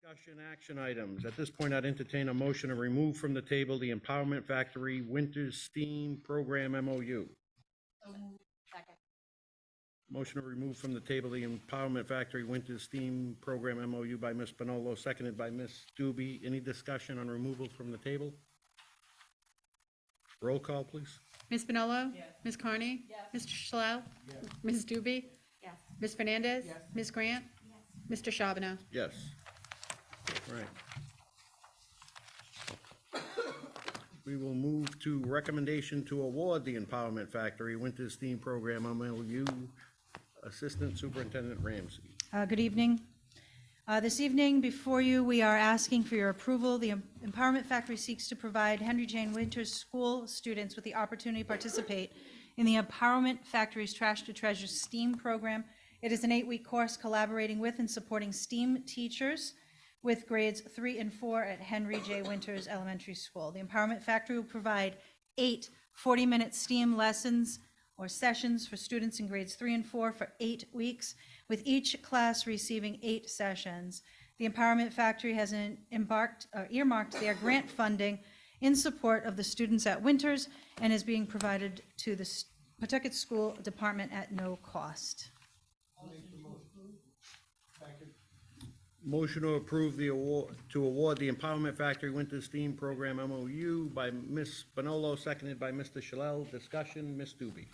Discussion action items. At this point, I'd entertain a motion to remove from the table the Empowerment Factory Winter STEAM Program MOU. Second. Motion to remove from the table the Empowerment Factory Winter STEAM Program MOU by Ms. Spinolo, seconded by Ms. Doobie. Any discussion on removal from the table? Roll call, please. Ms. Spinolo? Yes. Ms. Carney? Yes. Mr. Shalal? Yes. Ms. Doobie? Yes. Ms. Fernandez? Yes. Ms. Grant? Yes. Mr. Charbonneau? Yes. Right. We will move to recommendation to award the Empowerment Factory Winter STEAM Program MOU, Assistant Superintendent Ramsey. Good evening. This evening, before you, we are asking for your approval. The Empowerment Factory seeks to provide Henry Jane Winters School students with the opportunity to participate in the Empowerment Factory's Trash to Treasure STEAM program. It is an 8-week course collaborating with and supporting STEAM teachers with grades 3 and 4 at Henry J. Winters Elementary School. The Empowerment Factory will provide 8 40-minute STEAM lessons or sessions for students in grades 3 and 4 for 8 weeks, with each class receiving 8 sessions. The Empowerment Factory has earmarked their grant funding in support of the students at Winters and is being provided to the Pawtucket School Department at no cost. Motion to approve the award, to award the Empowerment Factory Winter STEAM Program MOU by Ms. Spinolo, seconded by Mr. Shalal. Discussion, Ms. Doobie.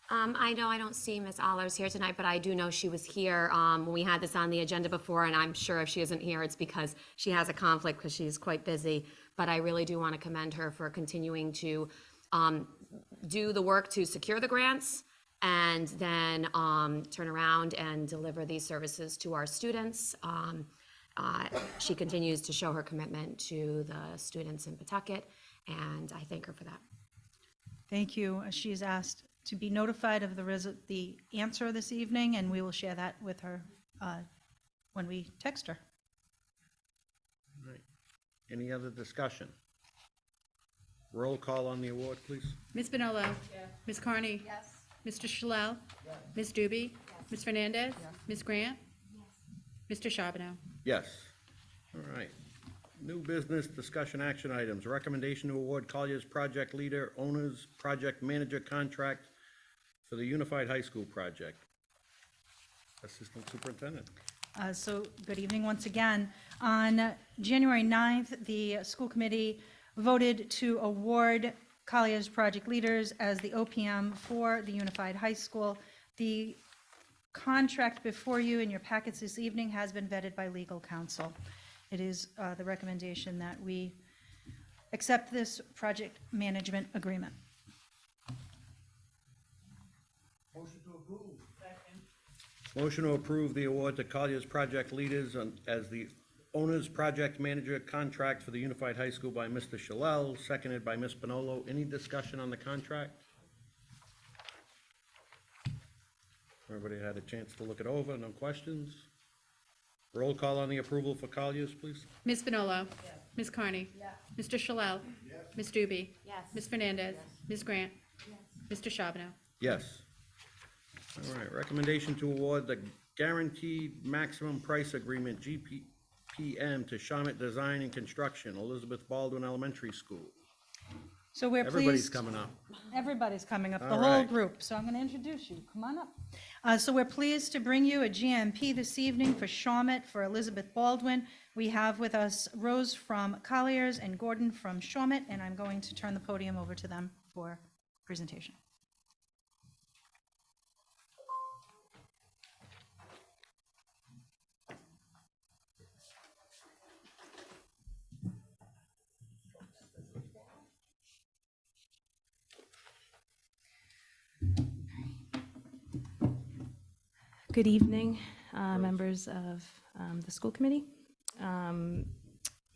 I know I don't see Ms. Allers here tonight, but I do know she was here when we had this on the agenda before, and I'm sure if she isn't here, it's because she has a conflict because she's quite busy. But I really do want to commend her for continuing to do the work to secure the grants and then turn around and deliver these services to our students. She continues to show her commitment to the students in Pawtucket, and I thank her for that. Thank you. She is asked to be notified of the answer this evening, and we will share that with her when we text her. All right. Any other discussion? Roll call on the award, please. Ms. Spinolo? Yes. Ms. Carney? Yes. Mr. Shalal? Yes. Ms. Doobie? Yes. Ms. Fernandez? Yes. Ms. Grant? Yes. Mr. Charbonneau? Yes. All right. New business discussion action items. Recommendation to award Collier's Project Leader Owner's Project Manager contract for the Unified High School project. Assistant Superintendent. So good evening once again. On January 9th, the school committee voted to award Collier's Project Leaders as the OPM for the Unified High School. The contract before you in your packets this evening has been vetted by legal counsel. It is the recommendation that we accept this project management agreement. Motion to approve the award to Collier's Project Leaders as the owner's project manager contract for the Unified High School by Mr. Shalal, seconded by Ms. Spinolo. Any discussion on the contract? Everybody had a chance to look it over. No questions? Roll call on the approval for Collier's, please. Ms. Spinolo? Yes. Ms. Carney? Yes. Mr. Shalal? Yes. Ms. Doobie? Yes. Ms. Fernandez? Yes. Ms. Grant? Yes. Mr. Charbonneau? Yes. All right, recommendation to award the Guaranteed Maximum Price Agreement, GPM, to Shawmut Design and Construction, Elizabeth Baldwin Elementary School. So we're pleased. Everybody's coming up. Everybody's coming up, the All whole right. group, so I'm going to introduce you. Come on up. So we're pleased to bring you a GMP this evening for Shawmut for Elizabeth Baldwin. We have with us Rose from Colliers and Gordon from Shawmut, and I'm going to turn the podium over to them for presentation. Good evening, members of the school committee.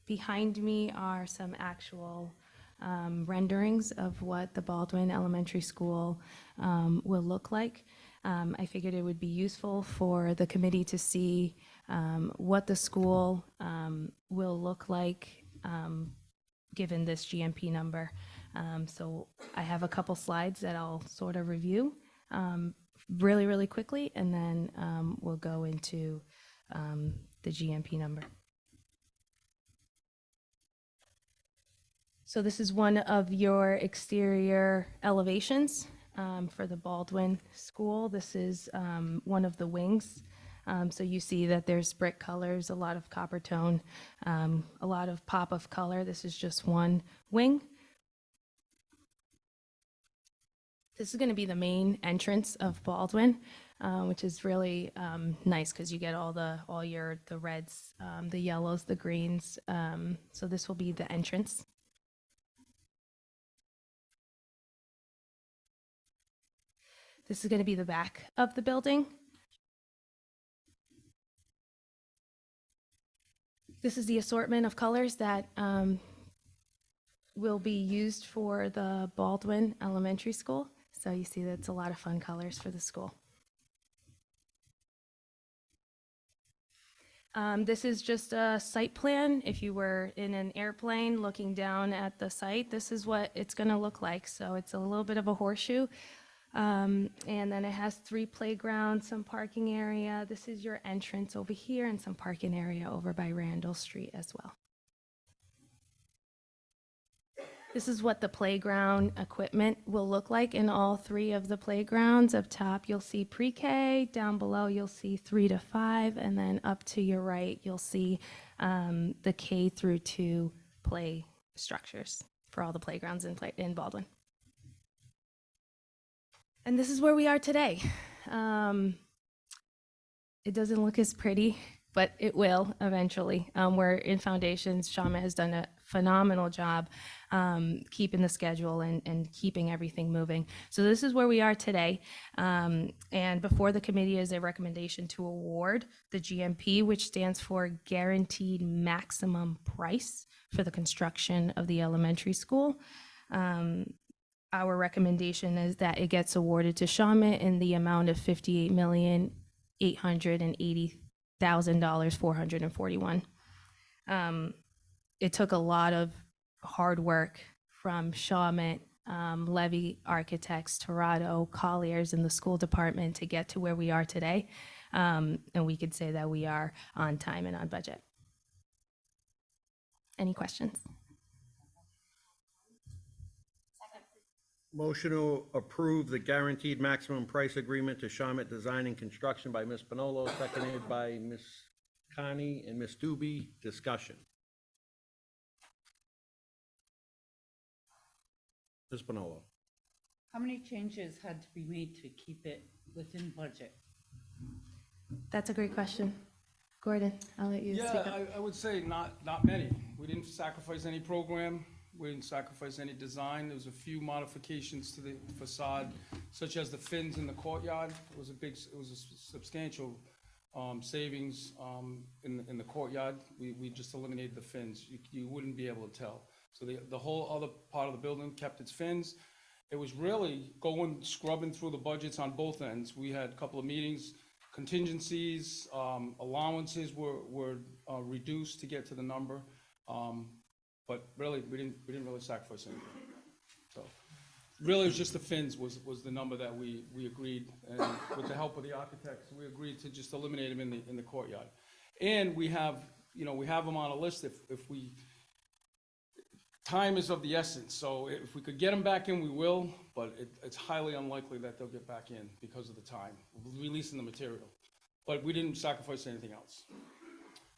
Behind me are some actual renderings of what the Baldwin Elementary School will look like. I figured it would be useful for the committee to see what the school will look like given this GMP number. So I have a couple slides that I'll sort of review really quickly, and then we'll go into the GMP number. So this is one of your exterior elevations for the Baldwin School. This is one of the wings. So you see that there's brick colors, a lot of copper tone, a lot of pop of color. This is just one wing. This is going to be the main entrance of Baldwin, which is really nice because you get the reds, the yellows, the greens. So this will be the entrance. This is going to be the back of the building. This is the assortment of colors that will be used for the Baldwin Elementary School. So you see that's a lot of fun colors for the school. This is just a site plan. If you were in an airplane looking down at the site, this is what it's going to look like. So it's a little bit of a horseshoe. And then it has 3 playgrounds, some parking area. This is your entrance over here and some parking area over by Randall Street as well. This is what the playground equipment will look like in all 3 of the playgrounds. Up top, you'll see pre-K. Down below, you'll see 3 to 5. And then up to your right, you'll see the K through 2 play structures for all the playgrounds in Baldwin. And this is where we are today. It doesn't look as pretty, but it will eventually. We're in foundations. Shama has done a phenomenal job keeping the schedule and keeping everything moving. So this is where we are today. And before the committee is a recommendation to award the GMP, which stands for Guaranteed Maximum Price for the construction of the elementary school. Our recommendation is that it gets awarded to Shawmut in the amount of $58,880,441. It took a lot of hard work from Shawmut, Levy Architects, Torado, Colliers, and the school department to get to where we are today. And we could say that we are on time and on budget. Any questions? Motion to approve the guaranteed maximum price agreement to Shawmut Design and Construction by Ms. Pinolo, seconded by Ms. Connie and Ms. Doobie. Discussion. Ms. Pinolo. How many changes had to be made to keep it within budget? That's a great question. Gordon, I'll let you speak up. Yeah, I would say not many. We didn't sacrifice any program. We didn't sacrifice any design. There was a few modifications to the facade, such as the fins in the courtyard. It was a substantial savings in the courtyard. We just eliminated the fins. You wouldn't be able to tell. So the whole other part of the building kept its fins. It was really scrubbing through the budgets on both ends. We had a couple of meetings. Contingencies, allowances were reduced to get to the number. But really, we didn't really sacrifice anything. So really, it was just the fins was the number that we agreed, and with the help of the architects, we agreed to just eliminate them in the courtyard. And we have them on a list if we, time is of the essence. So if we could get them back in, we will, but it's highly unlikely that they'll get back in because of the time, releasing the material. But we didn't sacrifice anything else.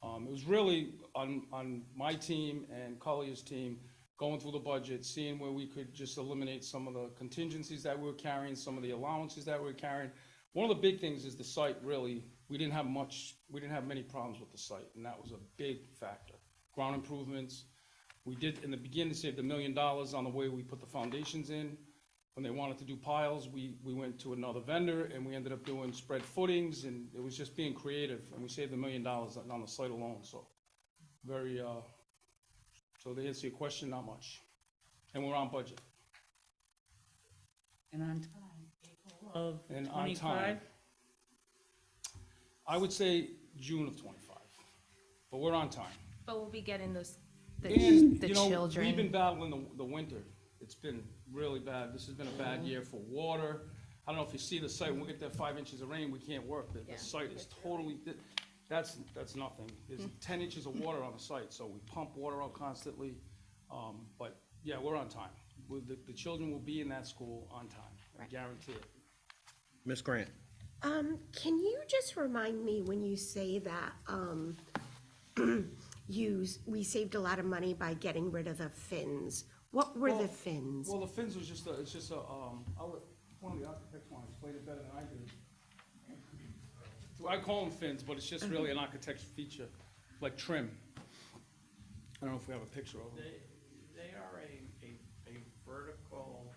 It was really on my team and Collier's team going through the budget, seeing where we could just eliminate some of the contingencies that we were carrying, some of the allowances that we were carrying. One of the big things is the site. Really, we didn't have many problems with the site, and that was a big factor. Ground improvements. We did in the beginning save $1 million on the way we put the foundations in. When they wanted to do piles, we went to another vendor, and we ended up doing spread footings, and it was just being creative, and we saved $1 million on the site alone. So so to answer your question, not much, and we're on budget. And on time, April of And on 25? time. I would say June of 25, but we're on time. But we'll be getting the And, children. we've been battling the winter. It's been really bad. This has been a bad year for water. I don't know if you see the site. When we get that 5 inches of rain, we can't work. The site is totally, that's nothing. There's 10 inches of water on the site, so we pump water out constantly. But Yeah, we're on time. The children will be in that school on time, I guarantee it. Ms. Grant? Can you just remind me when you say that, we saved a lot of money by getting rid of the fins? What were the fins? Well, the fins was just one of the architects want to explain it better than I did. I call them fins, but it's just really an architect's feature, like trim. I don't know if we have a picture of them. They are a vertical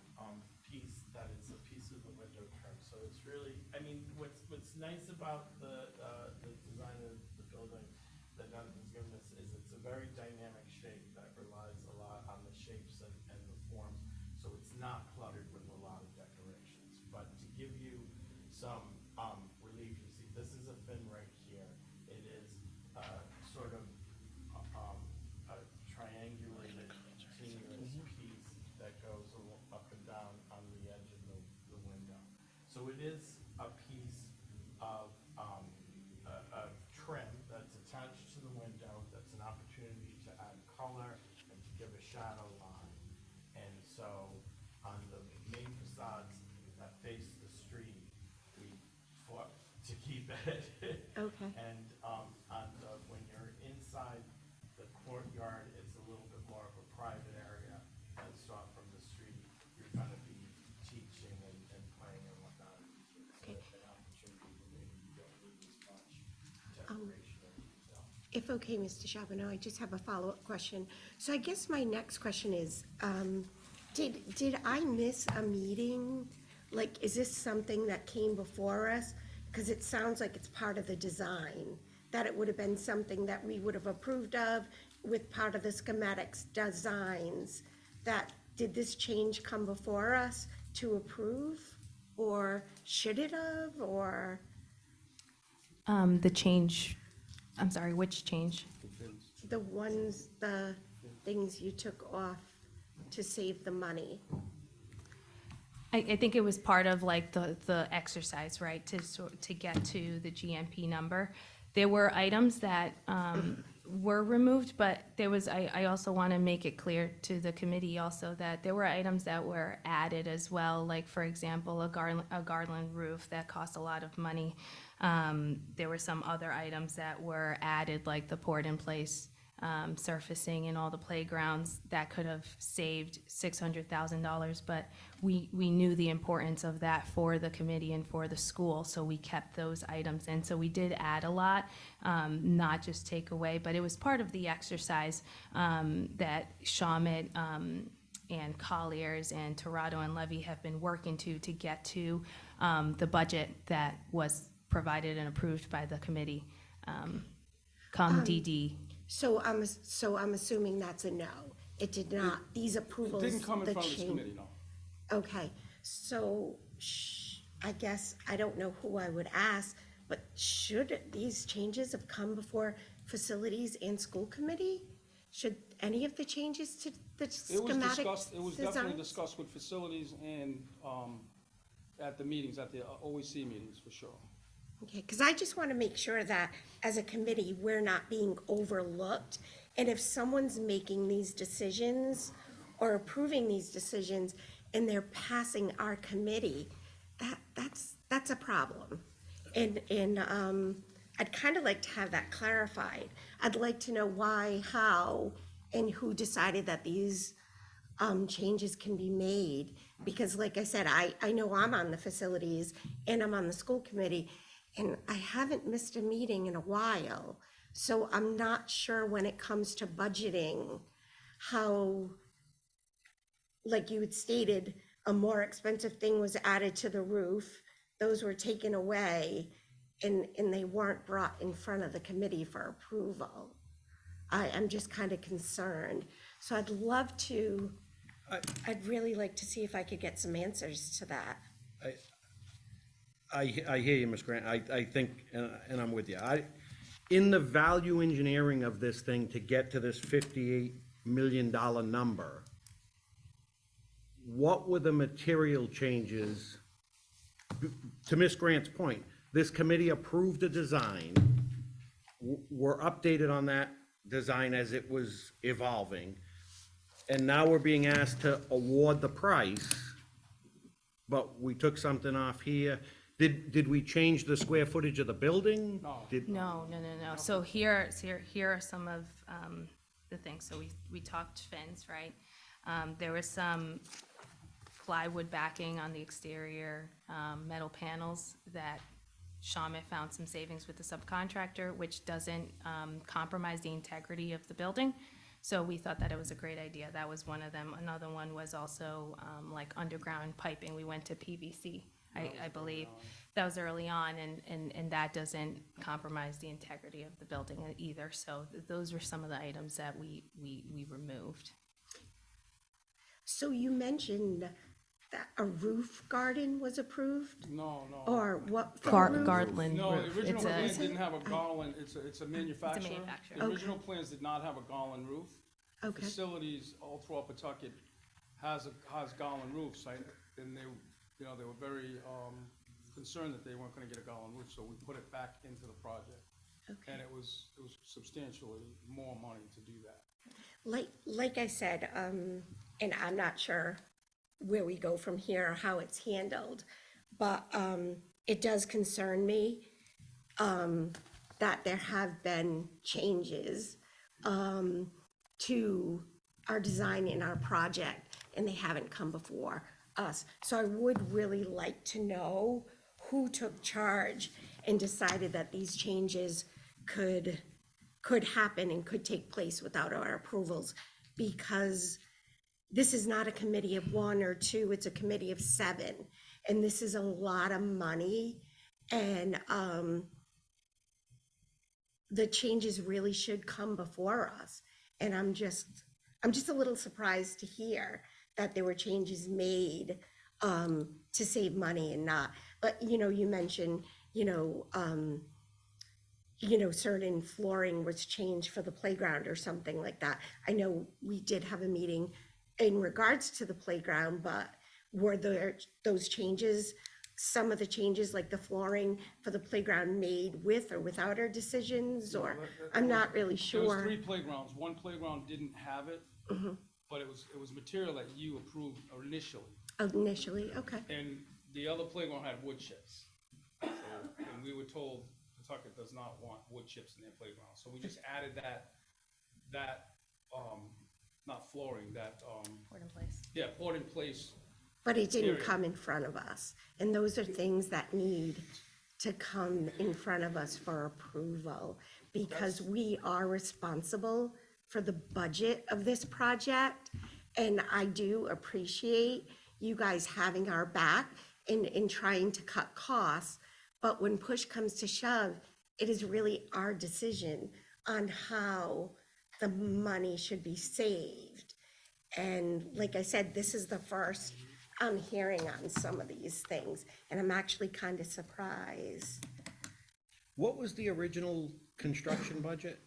piece that is a piece of the window trim. So it's really, I mean, what's nice about the design of the building that Jonathan's given us is it's a very dynamic shape that relies a lot on the shapes and the forms. So it's not cluttered with a lot of decorations. But to give you some relief, you see this is a fin right here. It is sort of a triangulated continuous piece that goes up and down on the edge of the window. So it is a piece of trim that's attached to the window, that's an opportunity to add color and to give a shadow line. And so on the main facades that face the street, we fought to keep it. Okay. And when you're inside the courtyard, it's a little bit more of a private area. And so from the street, you're gonna be teaching and playing and whatnot. So Okay. it's an opportunity where maybe you don't need as much decoration or detail. If okay, Mr. Charbonneau, I just have a follow-up question. So I guess my next question is, did I miss a meeting? Like, is this something that came before us? Because it sounds like it's part of the design, that it would have been something that we would have approved of with part of the schematics designs. Did this change come before us to approve? Or should it have, or? The change, I'm sorry, which change? The things you took off to save the money. I think it was part of like the exercise, right, to get to the GMP number. There were items that were removed, but there was, I also want to make it clear to the committee also that there were items that were added as well, like for example, a garland roof that cost a lot of money. There were some other items that were added, like the poured in place surfacing in all the playgrounds that could have saved $600,000, but we knew the importance of that for the committee and for the school, so we kept those items in. So we did add a lot, not just take away, but it was part of the exercise that Shawmut and Colliers and Torado and Levy have been working to get to the budget that was provided and approved by the committee come DD. So I'm assuming that's a no. It did not, these It approvals. didn't come in the front of this change- committee, no. Okay, so I guess, I don't know who I would ask, but should these changes have come before facilities and school committee? Should any of the changes to the It was schematic discussed, it was definitely designs? discussed with facilities and at the meetings, at the OEC meetings, for sure. Okay, because I just want to make sure that as a committee, we're not being overlooked. And if someone's making these decisions or approving these decisions and they're passing our committee, that's a problem. And I'd kind of like to have that clarified. I'd like to know why, how, and who decided that these changes can be made. Because like I said, I know I'm on the facilities and I'm on the school committee, and I haven't missed a meeting in a while. So I'm not sure when it comes to budgeting, how, like you had stated, a more expensive thing was added to the roof, those were taken away, and they weren't brought in front of the committee for approval. I'm just kind of concerned. So I'd really like to see if I could get some answers to that. I hear you, Ms. Grant. I think, and I'm with you. In the value engineering of this thing to get to this $58 million number, what were the material changes? To Ms. Grant's point, this committee approved a design, were updated on that design as it was evolving. and now we're being asked to award the price, but we took something off here. Did we change the square footage of the building? No. Did- No. So here are some of the things. So we talked fins, right? There was some plywood backing on the exterior, metal panels that Shawmut found some savings with the subcontractor, which doesn't compromise the integrity of the building. So we thought that it was a great idea. That was one of them. Another one was also like underground piping. We went to PVC, I believe. That was early on, and that doesn't compromise the integrity of the building either. So those were some of the items that we removed. So you mentioned that a roof garden was approved? No. Or what? for a roof? Garland No, roof. the original It's a- plans didn't have a garland, it's a manufacturer. manufacturer. The original plans did not have a garland roof. Okay. Facilities all throughout Pawtucket has garland roofs, and they were very, concerned that they weren't gonna get a garland roof, so we put it back into the project. Okay. And it was substantially more money to do that. Like I said, and I'm not sure where we go from here or how it's handled, but it does concern me that there have been changes to our design in our project, and they haven't come before us. So I would really like to know who took charge and decided that these changes could happen and could take place without our approvals, because this is not a committee of one or two, it's a committee of 7, and this is a lot of money, and the changes really should come before us. And I'm just a little surprised to hear that there were changes made to save money and not. But, you mentioned, certain flooring was changed for the playground or something like that. I know we did have a meeting in regards to the playground, but were there those changes, some of the changes like the flooring for the playground made with or without our decisions, or I'm not really There was sure. 3 playgrounds, one playground didn't have it, but it was material that you approved initially. Initially, okay. And the other playground had wood chips. So, and we were told Pawtucket does not want wood chips in their playground. So we just added that, not flooring, Port in place. poured in place. But it didn't Period. come in front of us. And those are things that need to come in front of us for approval, because we are responsible for the budget of this project. And I do appreciate you guys having our back in trying to cut costs. But when push comes to shove, it is really our decision on how the money should be saved. And like I said, this is the first I'm hearing on some of these things, and I'm actually kind of surprised. What was the original construction budget?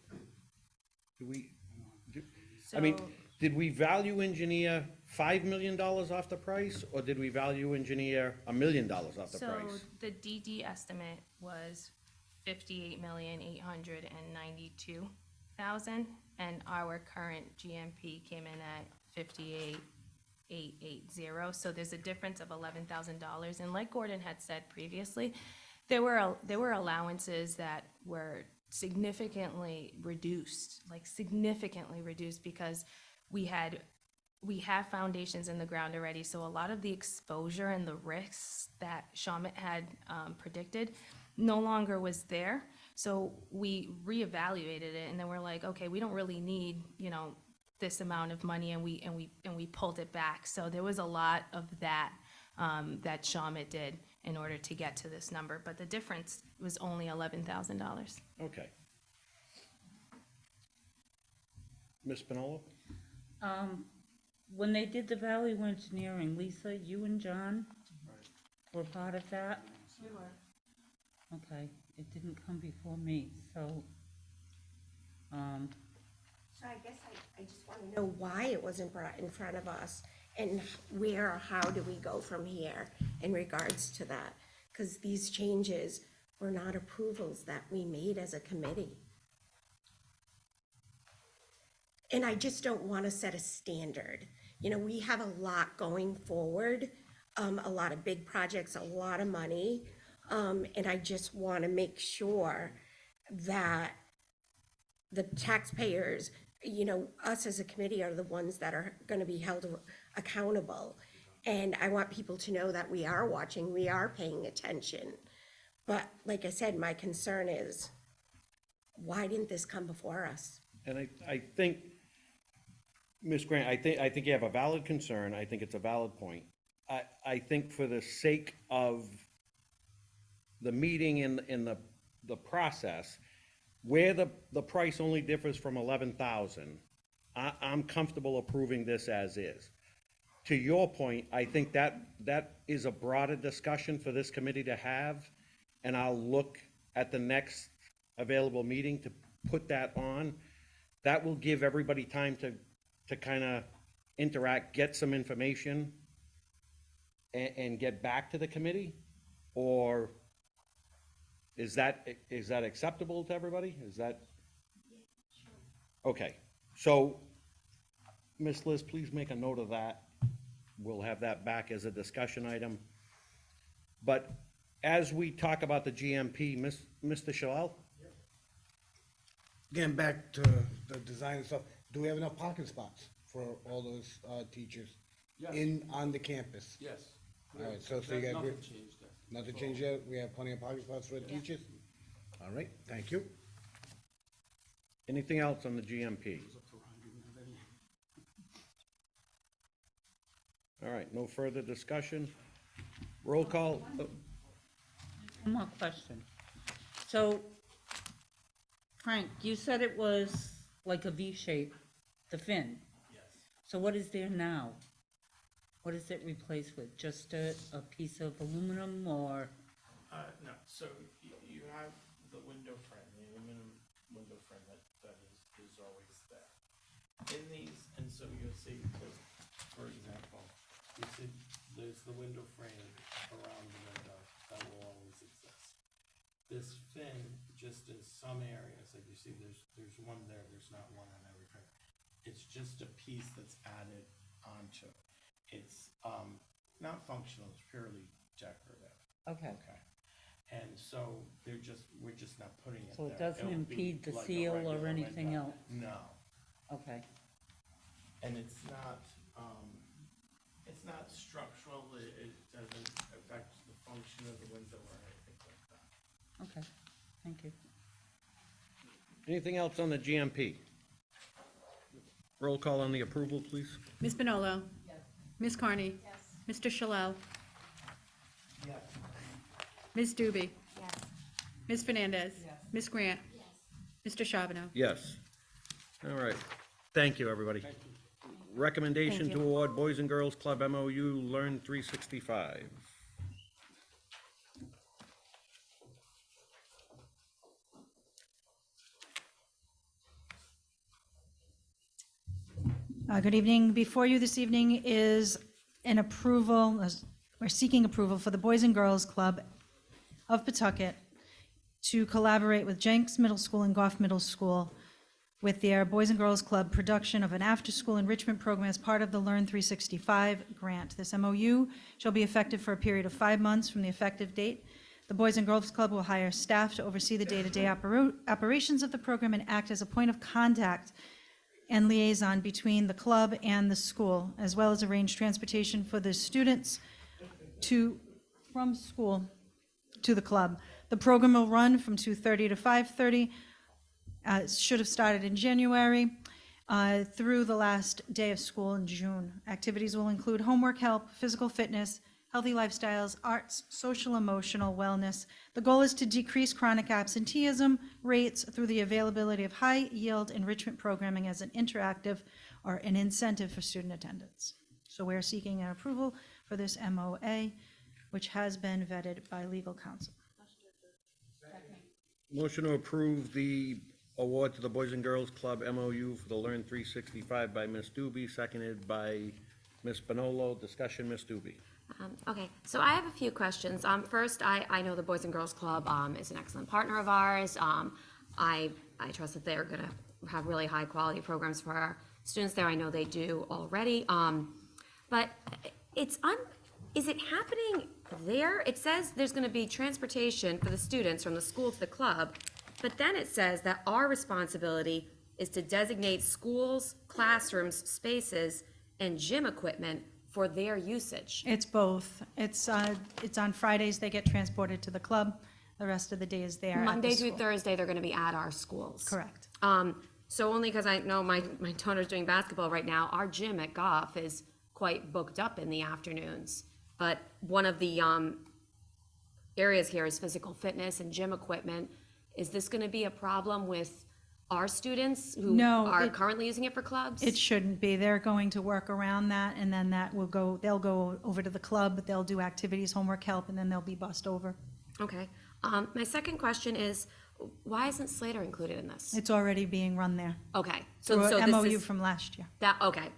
Did we value engineer $5 million off the price, or did we value engineer $1 million off the So price? the DD estimate was 58,892,000, and our current GMP came in at 58,880. So there's a difference of $11,000. And like Gordon had said previously, there were allowances that were significantly reduced, because we have foundations in the ground already, so a lot of the exposure and the risks that Shawmut had predicted no longer was there. So we reevaluated it, and then we're like, okay, we don't really need, this amount of money, and we pulled it back. So there was a lot of that that Shawmut did in order to get to this number, but the difference was only $11,000. Okay. Ms. Spinola? When they did the value engineering, Lisa, you and John were part of that? We were. Okay, it didn't come before me, so, So I guess I just want to know why it wasn't brought in front of us, and where or how do we go from here in regards to that? Because these changes were not approvals that we made as a committee. And I just don't want to set a standard. You know, we have a lot going forward, a lot of big projects, a lot of money. And I just want to make sure that the taxpayers, you know, us as a committee are the ones that are going to be held accountable. And I want people to know that we are watching, we are paying attention. But like I said, my concern is, why didn't this come before us? And I think, Ms. Grant, I think you have a valid concern. I think it's a valid point. I think for the sake of the meeting and the process, where the price only differs from 11,000, I'm comfortable approving this as is. To your point, I think that is a broader discussion for this committee to have, and I'll look at the next available meeting to put that on. That will give everybody time to kind of interact, get some information, and get back to the committee? Or is that acceptable to everybody? Is that? Okay, so, Ms. Liz, please make a note of that. We'll have that back as a discussion item. But as we talk about the GMP, Mr. Shalal? Getting back to the design and stuff, do we have enough parking spots for all those teachers Yes. on the campus? Yes. All right, so you got Nothing changed there. nothing changed yet? We have plenty of parking spots for the teachers? All right, thank you. Anything else on the GMP? All right, no further discussion. Roll call. One more question. So, Frank, you said it was like a V shape, the fin. Yes. So what is there now? What is it replaced with? Just a piece of aluminum or? No, so you have the window frame, the aluminum window frame that is always there. In these, and so you'll see, for example, you see there's the window frame around the window that will always exist. This fin, just in some areas, like you see, there's one there, there's not one on every frame. It's just a piece that's added onto. It's not functional, it's purely decorative. Okay. Okay. And so we're just not putting it So there. it doesn't It'll be impede the like a seal or regular anything window. else? No, Okay. and it's not structural, it doesn't affect the function of the window or anything like that. Okay, thank you. Anything else on the GMP? Roll call on the approval, please. Ms. Bonolo? Yes. Ms. Carney? Yes. Mr. Shalal? Yes. Ms. Doobie? Yes. Ms. Fernandez? Yes. Ms. Grant? Yes. Mr. Charbonneau? Yes. All right. Thank you, everybody. Recommendation Thank to you. award Boys and Girls Club MOU Learn 365. Good evening. Before you this evening is an approval, we're seeking approval for the Boys and Girls Club of Pawtucket to collaborate with Jenks Middle School and Goff Middle School with their Boys and Girls Club production of an after-school enrichment program as part of the Learn 365 grant. This MOU shall be effective for a period of 5 months from the effective date. The Boys and Girls Club will hire staff to oversee the day-to-day operations of the program and act as a point of contact and liaison between the club and the school, as well as arrange transportation for the students from school to the club. The program will run from 2:30 to 5:30. Should have started in January through the last day of school in June. Activities will include homework help, physical fitness, healthy lifestyles, arts, social emotional wellness. The goal is to decrease chronic absenteeism rates through the availability of high-yield enrichment programming as an interactive or an incentive for student attendance. So we're seeking an approval for this MOA, which has been vetted by legal counsel. Motion to approve the award to the Boys and Girls Club MOU for the Learn 365 by Ms. Doobie, seconded by Ms. Bonolo. Discussion, Ms. Doobie. Okay, so I have a few questions. First, I know the Boys and Girls Club is an excellent partner of ours. I trust that they're gonna have really high-quality programs for our students there. I know they do already. But is it happening there? It says there's gonna be transportation for the students from the school to the club, but then it says that our responsibility is to designate schools, classrooms, spaces, and gym equipment for their usage. It's both. It's on Fridays, they get transported to the club. The rest of the day is there at the Monday through school. Thursday, they're gonna be at our schools. Correct. So only because I know my daughter's doing basketball right now, our gym at Goff is quite booked up in the afternoons. But one of the areas here is physical fitness and gym equipment. Is this gonna be a problem with our students who No, are it- currently using it for clubs? It shouldn't be. They're going to work around that, and then they'll go over to the club, they'll do activities, homework help, and then they'll be bussed over. Okay. My second question is, why isn't Slater included in this? It's already being run there. Okay, Through so a this MOU is, from last year. okay,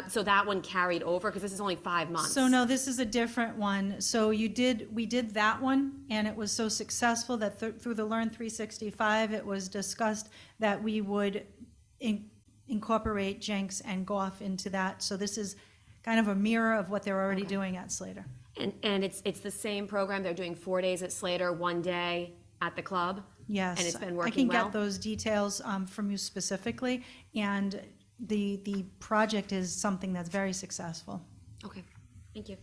so that one carried over, because this is only 5 months. So no, this is a different one. So we did that one, and it was so successful that through the Learn 365, it was discussed that we would incorporate Jenks and Goff into that. So this is kind of a mirror of what they're already doing at Slater. And it's the same program, they're doing 4 days at Slater, 1 day at the club? Yes. And it's been I working can well? get those details from you specifically, and the project is something that's very successful. Okay, thank you.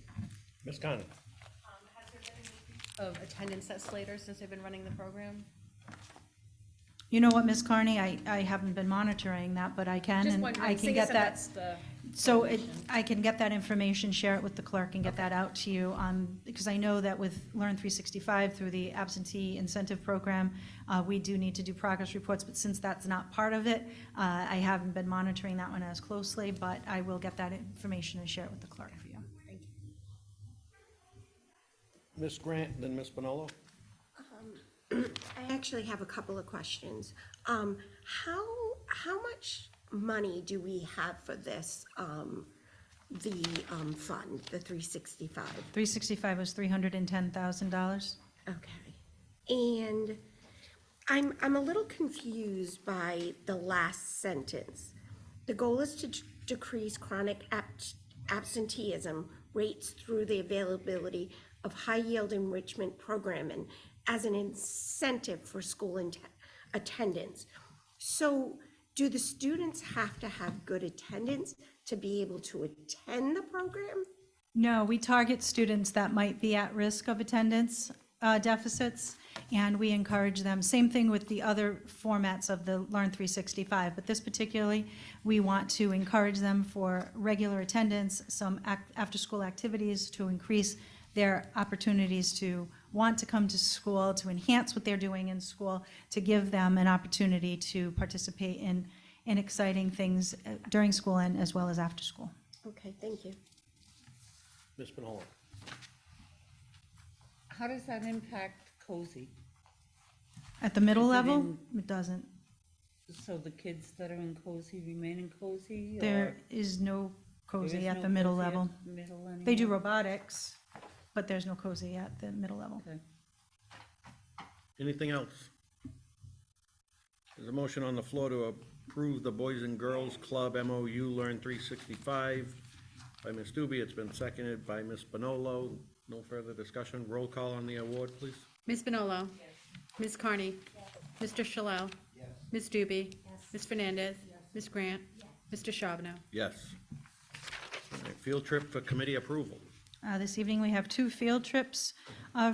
Ms. Conley? Of attendance at Slater since they've been running the program? You know what, Ms. Carney, I haven't been monitoring that, but I can, Just and wondering, I can seeing get as that. that's the So I can get that information, share it with the clerk, and get that out to you, because I know that with Learn 365 through the absentee incentive program, we do need to do progress reports, but since that's not part of it, I haven't been monitoring that one as closely, but I will get that information and share it with the clerk for you. Ms. Grant, then Ms. Bonolo? I actually have a couple of questions. How much money do we have for this, the fund, the 365? 365 was $310,000. Okay. And I'm a little confused by the last sentence. The goal is to decrease chronic absenteeism rates through the availability of high-yield enrichment programming as an incentive for school attendance. So do the students have to have good attendance to be able to attend the program? No, we target students that might be at risk of attendance deficits, and we encourage them. Same thing with the other formats of the Learn 365, but this particularly, we want to encourage them for regular attendance, some after-school activities to increase their opportunities to want to come to school, to enhance what they're doing in school, to give them an opportunity to participate in exciting things during school and as well as after school. Okay, thank you. Ms. Bonolo? How does that impact COSI? At the middle Is it level, in- it doesn't. So the kids that are in COSI remain in COSI? There is no There COSI is at no the middle COSI at level. the middle They do anymore? robotics, but there's no COSI at the middle level. Okay. Anything else? There's a motion on the floor to approve the Boys and Girls Club MOU Learn 365 by Ms. Doobie. It's been seconded by Ms. Bonolo. No further discussion. Roll call on the award, please. Ms. Bonolo. Ms. Carney. Mr. Shalell. Ms. Doobie. Ms. Fernandez. Ms. Grant. Mr. Charbonneau. Yes. All right, field trip for committee approval. This evening, we have 2 field trips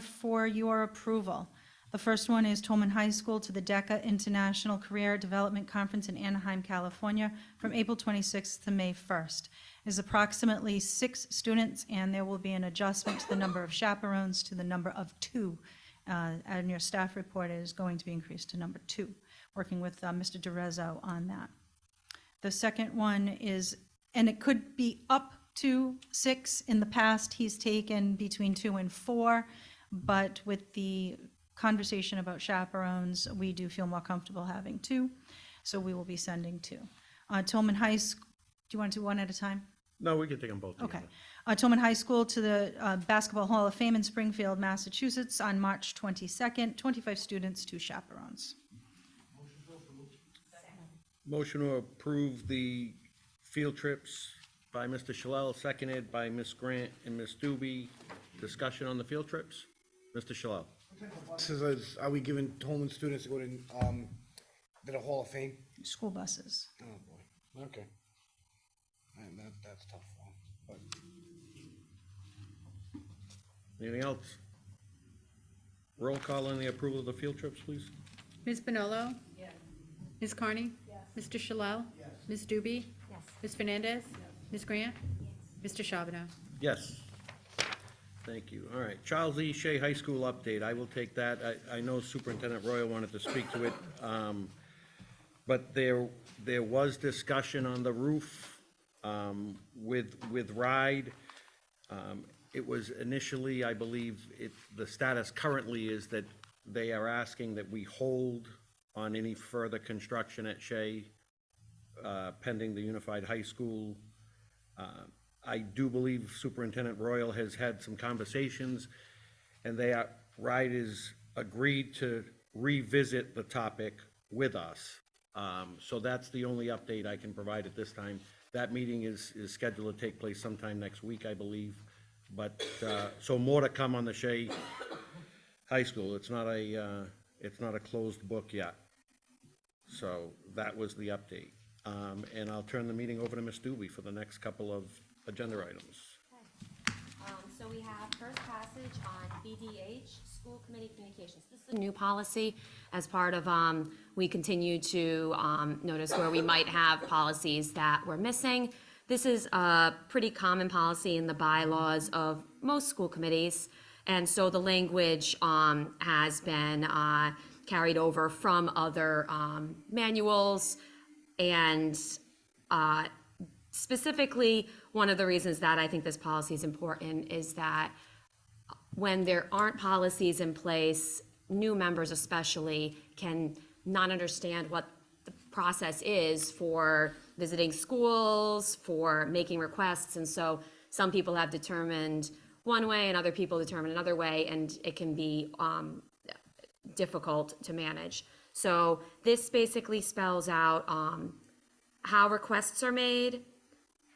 for your approval. The first one is Tolman High School to the DECA International Career Development Conference in Anaheim, California, from April 26th to May 1st. There's approximately 6 students, and there will be an adjustment to the number of chaperones to the number of 2. And your staff report is going to be increased to number 2, working with Mr. DeRezzo on that. The second one is, and it could be up to 6. In the past, he's taken between 2 and 4, but with the conversation about chaperones, we do feel more comfortable having 2, so we will be sending 2. Tolman High School, do you want to do one at a time? No, we can take them both Okay. together. Tolman High School to the Basketball Hall of Fame in Springfield, Massachusetts on March 22nd, 25 students, 2 chaperones. Motion to approve the field trips by Mr. Shalell, seconded by Ms. Grant and Ms. Doobie. Discussion on the field trips? Mr. Shalell? Are we giving Tolman students to go to the Hall of Fame? School buses. Oh, boy, okay. And that's tough, but Anything else? Roll call on the approval of the field trips, please. Ms. Bonolo? Yes. Ms. Carney? Yes. Mr. Shalell? Yes. Ms. Doobie? Yes. Ms. Fernandez? Yes. Ms. Grant? Yes. Mr. Charbonneau? Yes. Thank you. All right, Charles E. Shea High School update. I will take that. I know Superintendent Royal wanted to speak to it. But there was discussion on the roof with RIDE. It was initially, I believe, the status currently is that they are asking that we hold on any further construction at Shea pending the Unified High School. I do believe Superintendent Royal has had some conversations, and RIDE is agreed to revisit the topic with us. So that's the only update I can provide at this time. That meeting is scheduled to take place sometime next week, I believe. But, so more to come on the Shea High School. It's not a closed book yet. So that was the update. And I'll turn the meeting over to Ms. Doobie for the next couple of agenda items. So we have first passage on BDH, School Committee Communications. This is a new policy as part of, we continue to notice where we might have policies that we're missing. This is a pretty common policy in the bylaws of most school committees. And so the language has been carried over from other manuals. And specifically, one of the reasons that I think this policy is important is that when there aren't policies in place, new members especially can not understand what the process is for visiting schools, for making requests. And so some people have determined one way and other people determine another way, and it can be difficult to manage. So this basically spells out how requests are made,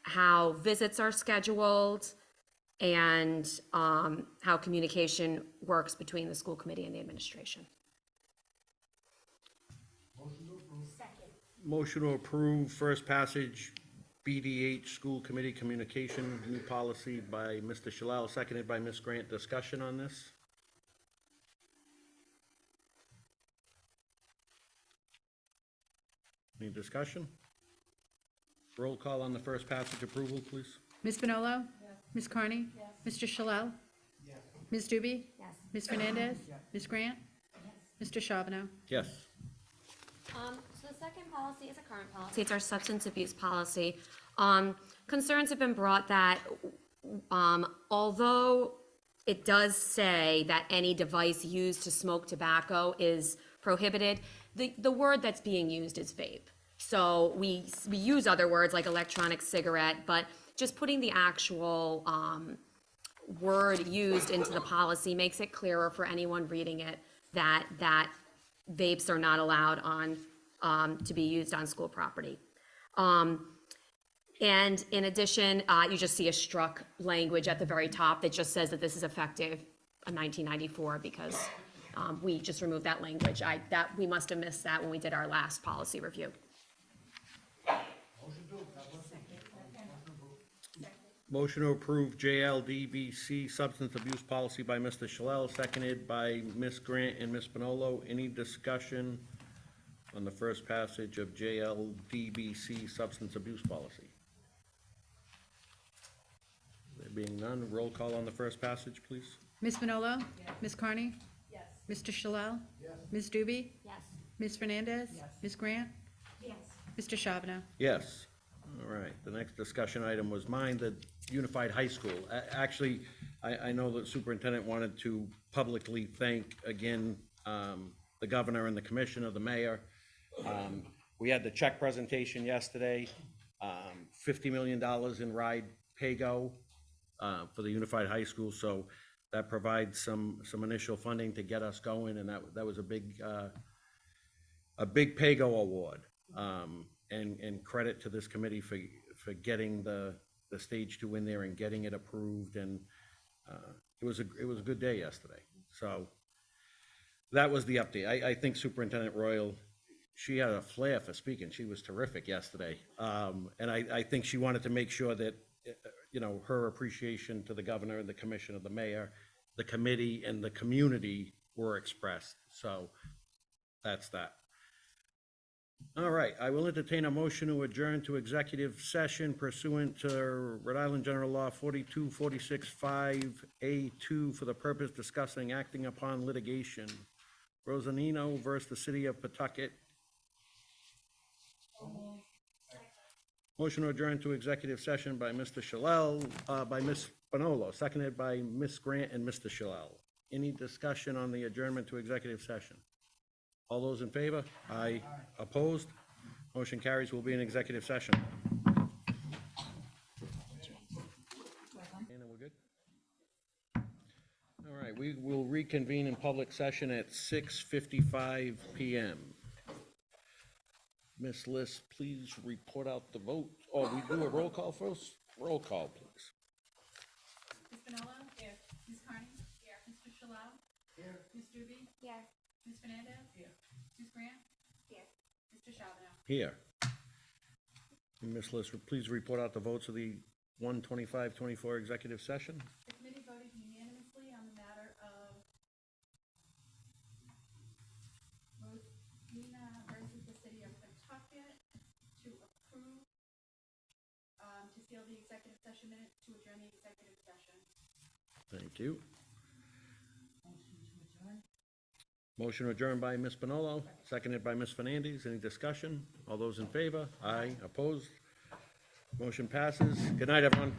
how visits are scheduled, and how communication works between the school committee and the administration. Motion to approve first passage BDH School Committee Communication, new policy by Mr. Shalell, seconded by Ms. Grant. Discussion on this? Any discussion? Roll call on the first passage approval, please. Ms. Bonolo? Yes. Ms. Carney? Yes. Mr. Shalell? Yes. Ms. Doobie? Yes. Ms. Fernandez? Yes. Ms. Grant? Yes. Mr. Charbonneau? Yes. So the second policy is a current policy. It's our substance abuse policy. Concerns have been brought that although it does say that any device used to smoke tobacco is prohibited, the word that's being used is vape. So we use other words like electronic cigarette, but just putting the actual word used into the policy makes it clearer for anyone reading it that vapes are not allowed to be used on school property. And in addition, you just see a struck language at the very top that just says that this is effective in 1994 because we just removed that language. We must have missed that when we did our last policy review. Motion to approve JLDBC substance abuse policy by Mr. Shalell, seconded by Ms. Grant and Ms. Bonolo. Any discussion on the first passage of JLDBC substance abuse policy? There being none, roll call on the first passage, please. Ms. Bonolo? Yes. Ms. Carney? Yes. Mr. Shalell? Yes. Ms. Doobie? Yes. Ms. Fernandez? Yes. Ms. Grant? Yes. Mr. Charbonneau? Yes. All right, the next discussion item was mine, the Unified High School. Actually, I know that superintendent wanted to publicly thank again the governor and the commissioner, the mayor. We had the check presentation yesterday, $50 million in RIDE PAYGO for the Unified High School, so that provides some initial funding to get us going, and that was a big PAYGO award. and credit to this committee for getting the stage two in there and getting it approved, and it was a good day yesterday. So that was the update. I think Superintendent Royal, she had a flair for speaking. She was terrific yesterday. And I think she wanted to make sure that, you know, her appreciation to the governor and the commissioner, the mayor, the committee, and the community were expressed. So that's that. All right, I will entertain a motion to adjourn to executive session pursuant to Rhode Island General Law 42465A2 for the purpose discussing acting upon litigation. Rosanino versus the City of Pawtucket. Motion to adjourn to executive session by Mr. Shalell, by Ms. Spinolo, seconded by Ms. Grant and Mr. Shalell. Any discussion on the adjournment to executive session? All those in favor? Aye. Opposed? Motion carries. We'll be in executive session. Anna, we're good? All right, we will reconvene in public session at 6:55 PM. Ms. List, please report out the vote. Oh, we do a roll call first? Roll call, please. Ms. Spinello? Here. Ms. Carney? Here. Mr. Shalhoub? Here. Ms. Doobie? Yes. Ms. Fernandez? Here. Ms. Grant? Here. Mr. Charbonneau? Here. And Ms. List, please report out the votes of the 1:25-24 executive session. The committee voted unanimously on the matter of Rosina versus the City of Pawtucket to approve, to seal the executive session minutes, to adjourn the executive session. Thank you. Motion adjourned by Ms. Spinolo, seconded by Ms. Fernandez. Any discussion? All those in favor? Aye. Opposed? Motion passes. Good night, everyone.